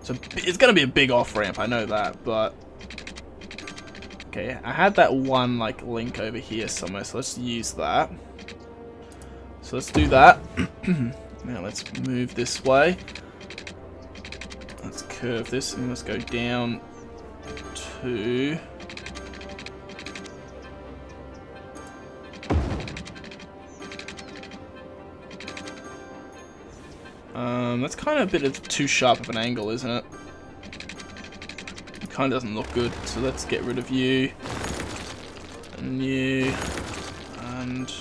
So it's going to be a big off-ramp, I know that, but... Okay, I had that one, like, link over here somewhere, so let's use that. So let's do that. Now let's move this way. Let's curve this, and let's go down to... That's kind of a bit of too sharp of an angle, isn't it? It kind of doesn't look good, so let's get rid of you. And you. And...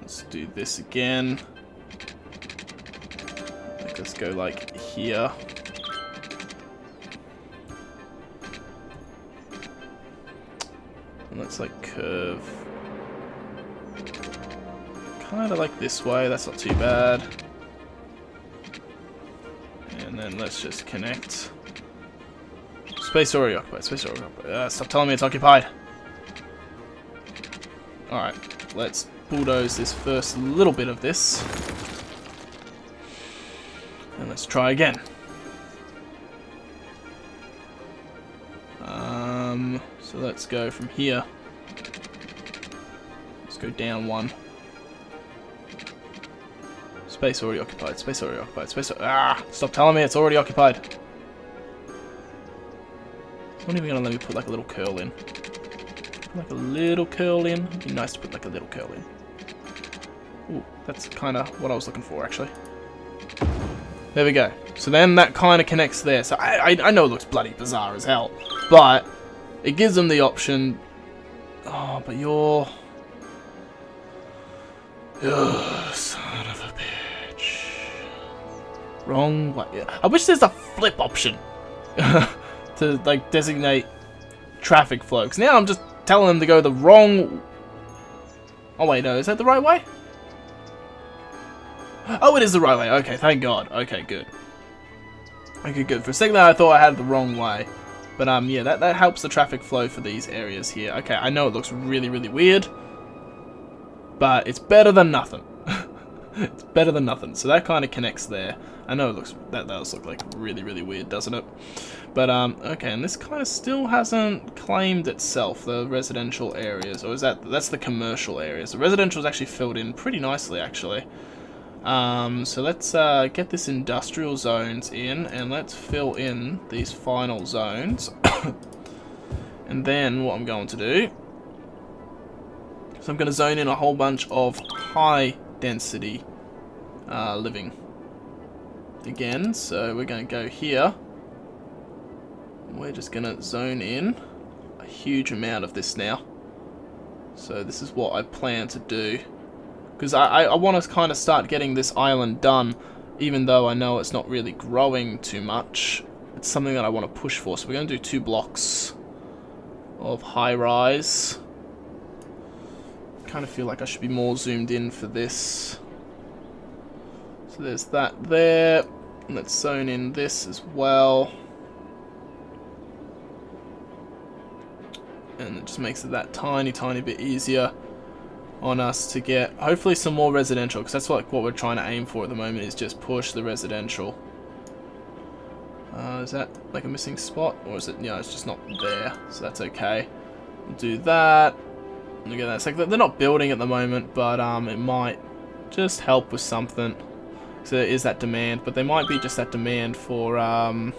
let's do this again. Let's go like here. And let's like curve. Kind of like this way, that's not too bad. And then let's just connect. Space already occupied, space already occupied. Stop telling me it's occupied. Alright, let's bulldoze this first little bit of this. And let's try again. So let's go from here. Let's go down one. Space already occupied, space already occupied, space... Stop telling me it's already occupied. It's not even gonna let me put like a little curl in. Put like a little curl in. It'd be nice to put like a little curl in. Ooh, that's kind of what I was looking for, actually. There we go. So then that kind of connects there. So I know it looks bloody bizarre as hell, but it gives them the option. Oh, but you're... Ugh, son of a bitch. Wrong way. I wish there's a flip option to like designate traffic flow. Because now I'm just telling them to go the wrong... Oh wait, no, is that the right way? Oh, it is the right way. Okay, thank God. Okay, good. Okay, good. For a second there, I thought I had it the wrong way. But yeah, that helps the traffic flow for these areas here. Okay, I know it looks really, really weird, but it's better than nothing. It's better than nothing. So that kind of connects there. I know it looks that does look like really, really weird, doesn't it? But okay, and this kind of still hasn't claimed itself, the residential areas, or is that's the commercial areas? The residential is actually filled in pretty nicely, actually. So let's get this industrial zones in, and let's fill in these final zones. And then what I'm going to do, so I'm going to zone in a whole bunch of high density living again. So we're going to go here. We're just going to zone in a huge amount of this now. So this is what I plan to do. Because I want to kind of start getting this island done, even though I know it's not really growing too much. It's something that I want to push for. So we're going to do 2 blocks of high-rise. Kind of feel like I should be more zoomed in for this. So there's that there. Let's zone in this as well. And it just makes it that tiny, tiny bit easier on us to get hopefully some more residential, because that's what we're trying to aim for at the moment, is just push the residential. Is that like a missing spot, or is it? No, it's just not there, so that's okay. We'll do that. Look at that. It's like they're not building at the moment, but it might just help with something. So there is that demand, but there might be just that demand for high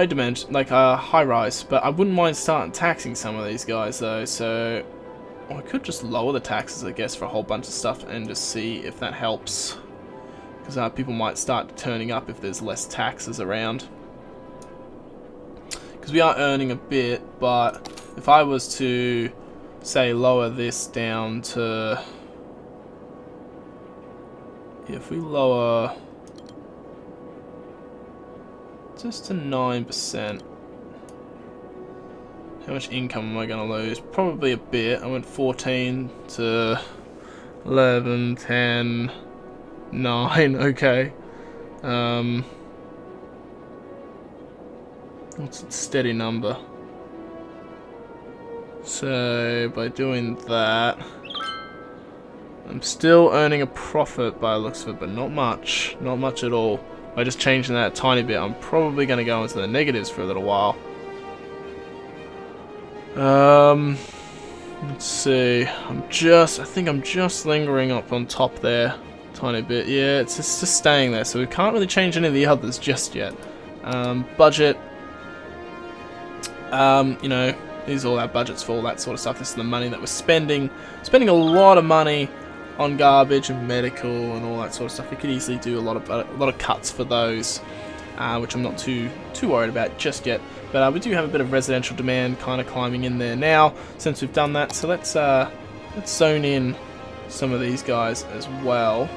demand, like high rise. But I wouldn't mind starting taxing some of these guys though. So I could just lower the taxes, I guess, for a whole bunch of stuff and just see if that helps. Because people might start turning up if there's less taxes around. Because we are earning a bit, but if I was to say lower this down to, if we lower just to 9%, how much income am I going to lose? Probably a bit. I went 14 to 11, 10, 9, okay. What's a steady number? So by doing that, I'm still earning a profit by the looks of it, but not much. Not much at all. By just changing that a tiny bit, I'm probably going to go into the negatives for a little while. Let's see. I think I'm just lingering up on top there. Tiny bit. Yeah, it's just staying there, so we can't really change any of the others just yet. Budget. You know, these are all our budgets for all that sort of stuff. This is the money that we're spending. Spending a lot of money on garbage and medical and all that sort of stuff. We could easily do a lot of cuts for those, which I'm not too worried about just yet. But we do have a bit of residential demand kind of climbing in there now since we've done that. So let's zone in some of these guys as well.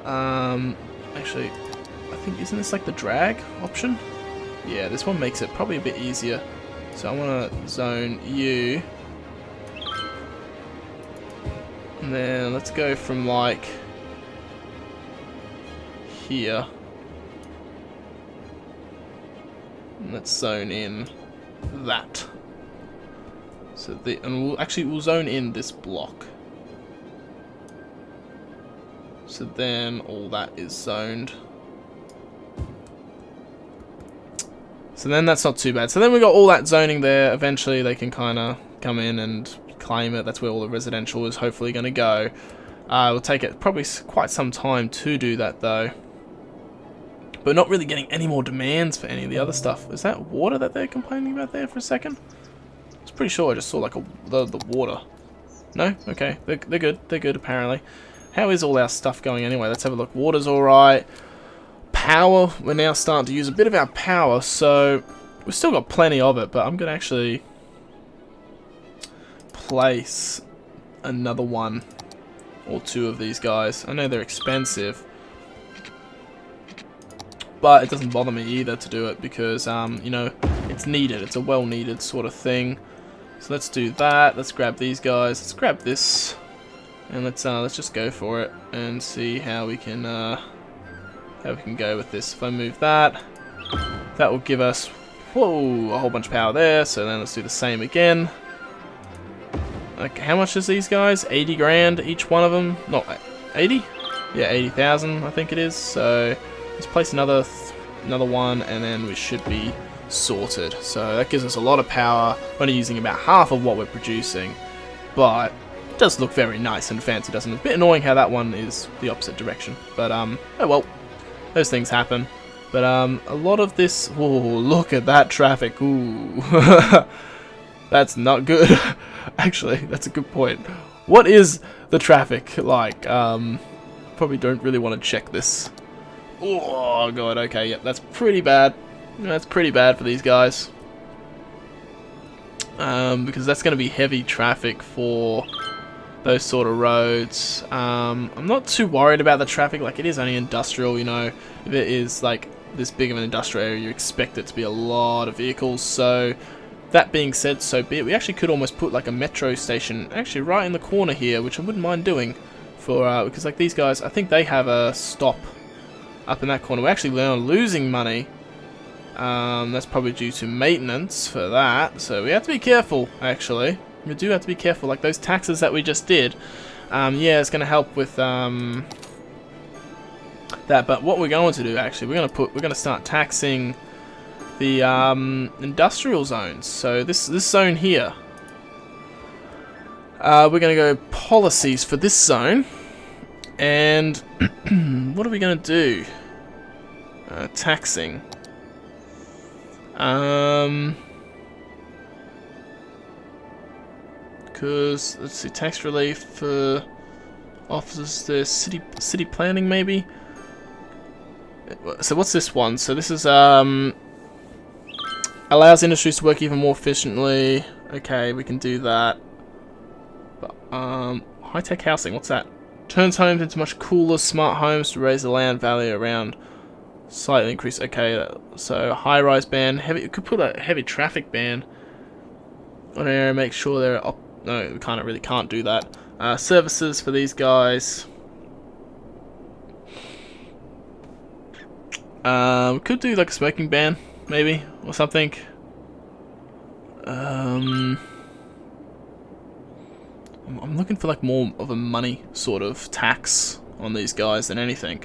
Actually, I think isn't this like the drag option? Yeah, this one makes it probably a bit easier. So I want to zone you. And then let's go from like here. And let's zone in that. So we'll zone in this block. So then all that is zoned. So then that's not too bad. So then we got all that zoning there. Eventually they can kind of come in and claim it. That's where all the residential is hopefully going to go. It'll take it probably quite some time to do that though. But not really getting any more demands for any of the other stuff. Is that water that they're complaining about there for a second? I was pretty sure I just saw like the water. No? Okay. They're good. They're good apparently. How is all our stuff going anyway? Let's have a look. Water's alright. Power. We're now starting to use a bit of our power. So we've still got plenty of it. But I'm going to actually place another one or two of these guys. I know they're expensive, but it doesn't bother me either to do it because you know, it's needed. It's a well needed sort of thing. So let's do that. Let's grab these guys. Let's grab this, and let's just go for it and see how we can go with this. If I move that, that will give us a whole bunch of power there. So then let's do the same again. Like, how much is these guys? 80 grand each one of them? Not 80? Yeah, 80,000 I think it is. So let's place another one, and then we should be sorted. So that gives us a lot of power. We're only using about half of what we're producing, but it does look very nice and fancy, doesn't it? It's a bit annoying how that one is the opposite direction, but oh well, those things happen. But a lot of this. Oh, look at that traffic! Ooh, that's not good. Actually, that's a good point. What is the traffic like? Probably don't really want to check this. Oh god, okay, yep, that's pretty bad. That's pretty bad for these guys. Because that's going to be heavy traffic for those sort of roads. I'm not too worried about the traffic, like it is only industrial, you know. If it is like this big of an industrial area, you expect it to be a lot of vehicles, so that being said, so be it. We actually could almost put like a metro station actually right in the corner here, which I wouldn't mind doing for because like these guys, I think they have a stop up in that corner. We're actually losing money. That's probably due to maintenance for that. So we have to be careful, actually. We do have to be careful. Like those taxes that we just did. Yeah, it's going to help with that. But what we're going to do, actually, we're going to start taxing the industrial zones. So this zone here. We're going to go policies for this zone. And what are we going to do? Taxing. Because let's see, tax relief for officers. There's city planning maybe. So what's this one? So this is allows industries to work even more efficiently. Okay, we can do that. But, high-tech housing. What's that? Turns homes into much cooler, smart homes to raise the land value around. Slightly increase. Okay, so high-rise ban. Heavy. You could put a heavy traffic ban on an area. Make sure they're up. No, we really can't do that. Services for these guys. We could do like a smoking ban, maybe, or something. I'm looking for like more of a money sort of tax on these guys than anything.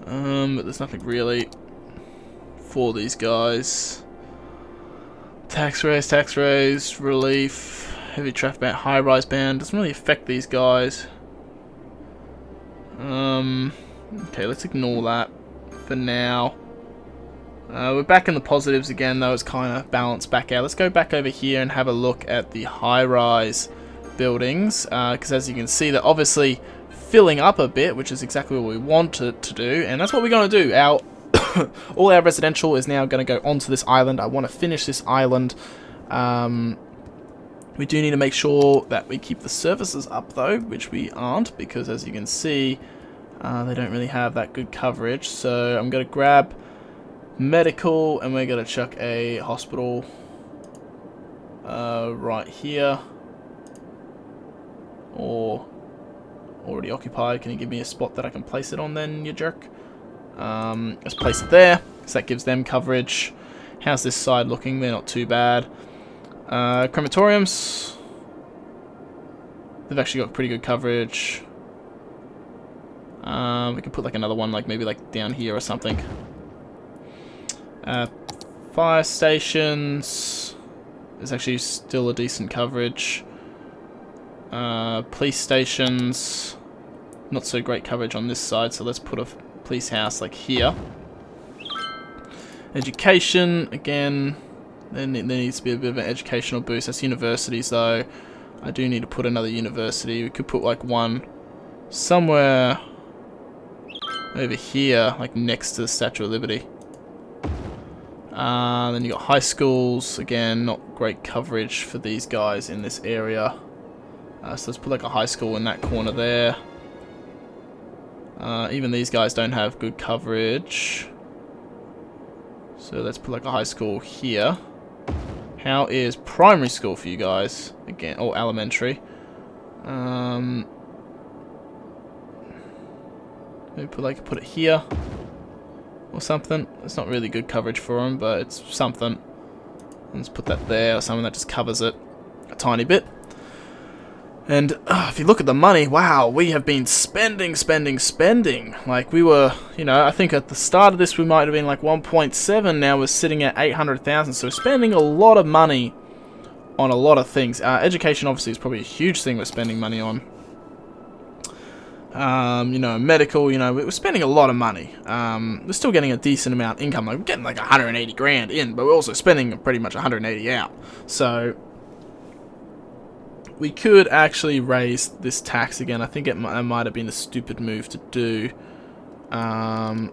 But there's nothing really for these guys. Tax raise, relief, heavy traffic ban, high rise ban. Doesn't really affect these guys. Okay, let's ignore that for now. We're back in the positives again, though. It's kind of balanced back out. Let's go back over here and have a look at the high-rise buildings, because as you can see, they're obviously filling up a bit, which is exactly what we wanted to do, and that's what we're going to do. All our residential is now going to go onto this island. I want to finish this island. We do need to make sure that we keep the services up, though, which we aren't, because as you can see, they don't really have that good coverage. So I'm going to grab medical, and we're going to chuck a hospital right here. Or already occupied. Can you give me a spot that I can place it on then, you jerk? Let's place it there, because that gives them coverage. How's this side looking? They're not too bad. Crematoriums. They've actually got pretty good coverage. We can put like another one, like maybe like down here or something. Fire stations. There's actually still a decent coverage. Police stations. Not so great coverage on this side, so let's put a police house like here. Education, again, there needs to be a bit of an educational boost. That's universities, though. I do need to put another university. We could put like one somewhere over here, like next to the Statue of Liberty. Then you got high schools. Again, not great coverage for these guys in this area. So let's put like a high school in that corner there. Even these guys don't have good coverage. So let's put like a high school here. How is primary school for you guys? Again, or elementary. Maybe put it here or something. It's not really good coverage for them, but it's something. Let's put that there, or something that just covers it a tiny bit. And if you look at the money, wow, we have been spending. Like we were, you know, I think at the start of this we might have been like 1.7. Now we're sitting at 800,000. So we're spending a lot of money on a lot of things. Education obviously is probably a huge thing we're spending money on. You know, medical, you know, we're spending a lot of money. We're still getting a decent amount of income. Like we're getting like 180 grand in, but we're also spending pretty much 180 out. So we could actually raise this tax again. I think that might have been a stupid move to do. So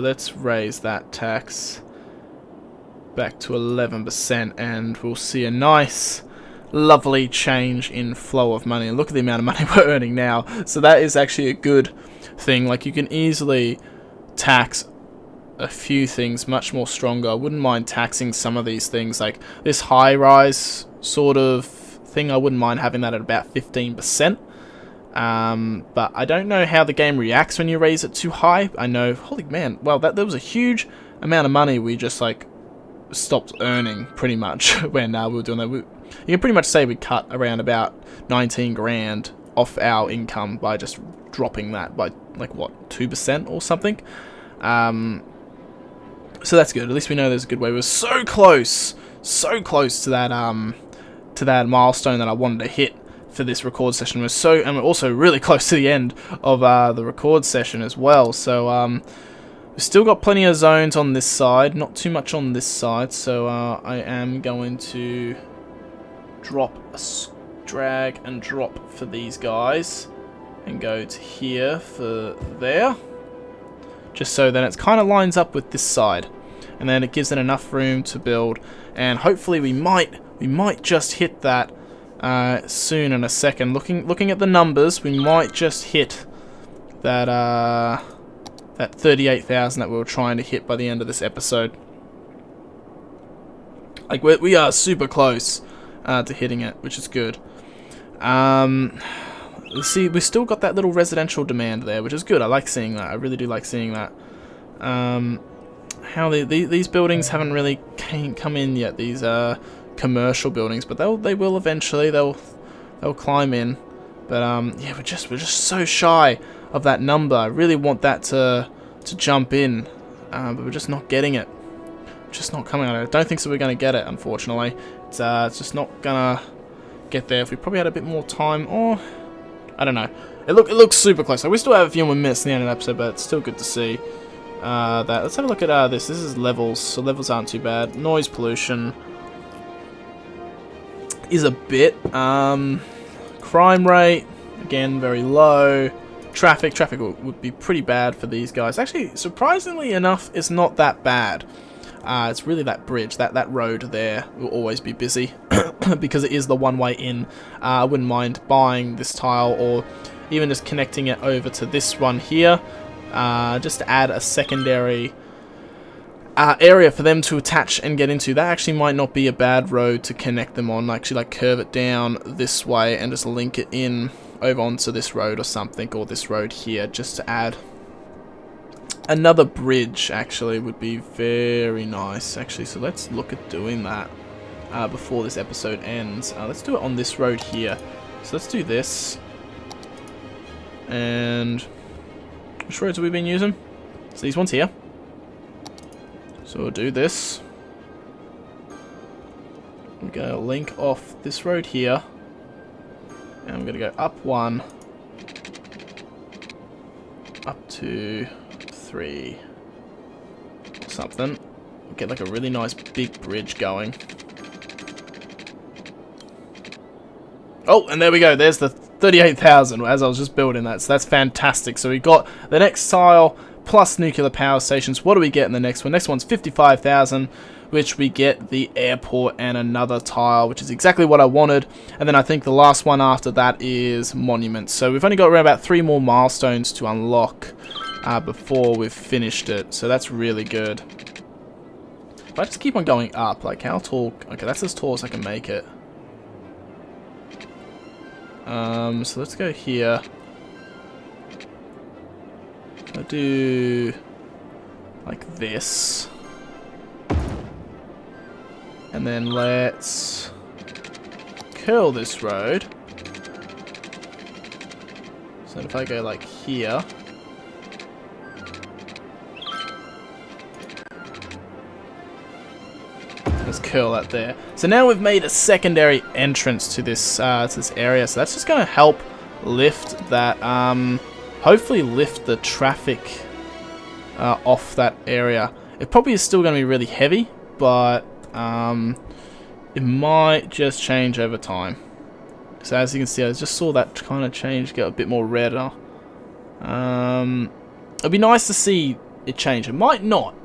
let's raise that tax back to 11%, and we'll see a nice, lovely change in flow of money. And look at the amount of money we're earning now. So that is actually a good thing. Like you can easily tax a few things much more stronger. I wouldn't mind taxing some of these things, like this high-rise sort of thing. I wouldn't mind having that at about 15%. But I don't know how the game reacts when you raise it too high. I know, holy man, well, that was a huge amount of money we just like stopped earning pretty much when we were doing that. You can pretty much say we cut around about 19 grand off our income by just dropping that by like what, 2% or something. So that's good. At least we know there's a good way. We're so close to that milestone that I wanted to hit for this record session. And we're also really close to the end of the record session as well. So we've still got plenty of zones on this side, not too much on this side. So I am going to drag and drop for these guys and go to here for there, just so then it kind of lines up with this side, and then it gives it enough room to build. And hopefully we might just hit that soon in a second. Looking at the numbers, we might just hit that that 38,000 that we were trying to hit by the end of this episode. Like we are super close to hitting it, which is good. Let's see, we still got that little residential demand there, which is good. I like seeing that. I really do like seeing that. How these buildings haven't really come in yet. These commercial buildings, but they will eventually. they'll climb in. But yeah, we're just so shy of that number. I really want that to jump in, but we're just not getting it. Just not coming on it. I don't think so we're going to get it, unfortunately. It's just not going to get there. If we probably had a bit more time, or I don't know. It looks super close. We still have a few more minutes in the end of the episode, but it's still good to see that. Let's have a look at this. This is levels, so levels aren't too bad. Noise pollution is a bit. Crime rate, again, very low. Traffic would be pretty bad for these guys. Actually, surprisingly enough, it's not that bad. It's really that bridge, that road there will always be busy because it is the one-way in. I wouldn't mind buying this tile or even just connecting it over to this one here, just to add a secondary area for them to attach and get into. That actually might not be a bad road to connect them on. Actually, like curve it down this way and just link it in over onto this road or something, or this road here, just to add another bridge. Actually would be very nice, actually. So let's look at doing that before this episode ends. Let's do it on this road here. So let's do this. And which roads have we been using? So these ones here. So we'll do this. We're going to link off this road here. And I'm going to go up 1. Up to 3. Something. Get like a really nice big bridge going. Oh, and there we go. There's the 38,000 as I was just building that. So that's fantastic. So we got the next tile plus nuclear power stations. What do we get in the next one? Next one's 55,000, which we get the airport and another tile, which is exactly what I wanted. And then I think the last one after that is monuments. So we've only got around about 3 more milestones to unlock before we've finished it. So that's really good. If I just keep on going up, like how tall? Okay, that's as tall as I can make it. So let's go here. I'll do like this. And then let's curl this road. So if I go like here. Let's curl that there. So now we've made a secondary entrance to this area. So that's just going to help lift that, hopefully lift the traffic off that area. It probably is still going to be really heavy, but it might just change over time. So as you can see, I just saw that kind of change, get a bit more redder. It'd be nice to see it change. It might not.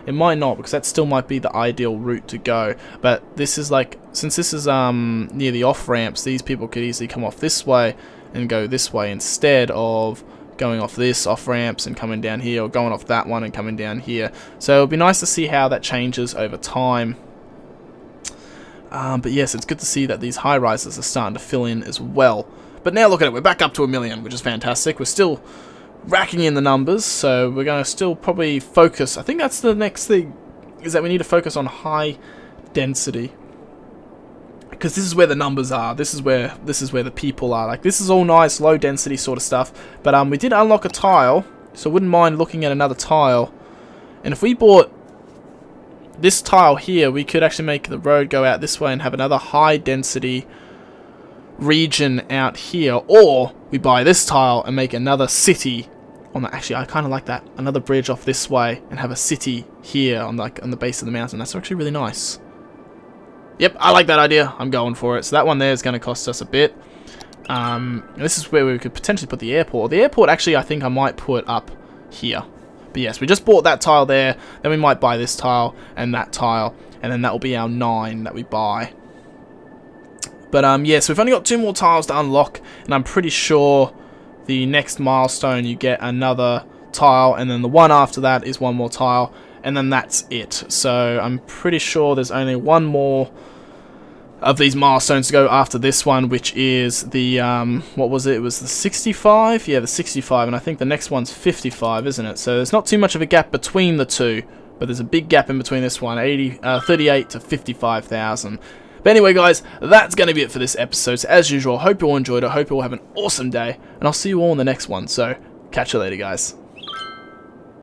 It might not, because that still might be the ideal route to go. But this is like, since this is near the off ramps, these people could easily come off this way and go this way instead of going off this off ramps and coming down here, or going off that one and coming down here. So it'll be nice to see how that changes over time. But yes, it's good to see that these high rises are starting to fill in as well. But now look at it, we're back up to 1 million, which is fantastic. We're still racking in the numbers, so we're going to still probably focus. I think that's the next thing, is that we need to focus on high density, because this is where the numbers are. This is where the people are. Like, this is all nice low density sort of stuff, but we did unlock a tile, so I wouldn't mind looking at another tile. And if we bought this tile here, we could actually make the road go out this way and have another high density region out here, or we buy this tile and make another city on the, actually I kind of like that, another bridge off this way and have a city here on like on the base of the mountain. That's actually really nice. Yep, I like that idea. I'm going for it. So that one there is going to cost us a bit. This is where we could potentially put the airport. The airport, actually, I think I might put up here. But yes, we just bought that tile there. Then we might buy this tile and that tile, and then that will be our 9 that we buy. But yeah, so we've only got 2 more tiles to unlock, and I'm pretty sure the next milestone you get another tile, and then the one after that is 1 more tile, and then that's it. So I'm pretty sure there's only 1 more of these milestones to go after this one, which is the what was it? It was the 65. Yeah, the 65, and I think the next one's 55, isn't it? So there's not too much of a gap between the two, but there's a big gap in between this one, 38 to 55,000. But anyway, guys, that's going to be it for this episode. So as usual, I hope you all enjoyed it. I hope you all have an awesome day. And I'll see you all in the next one. So catch you later, guys.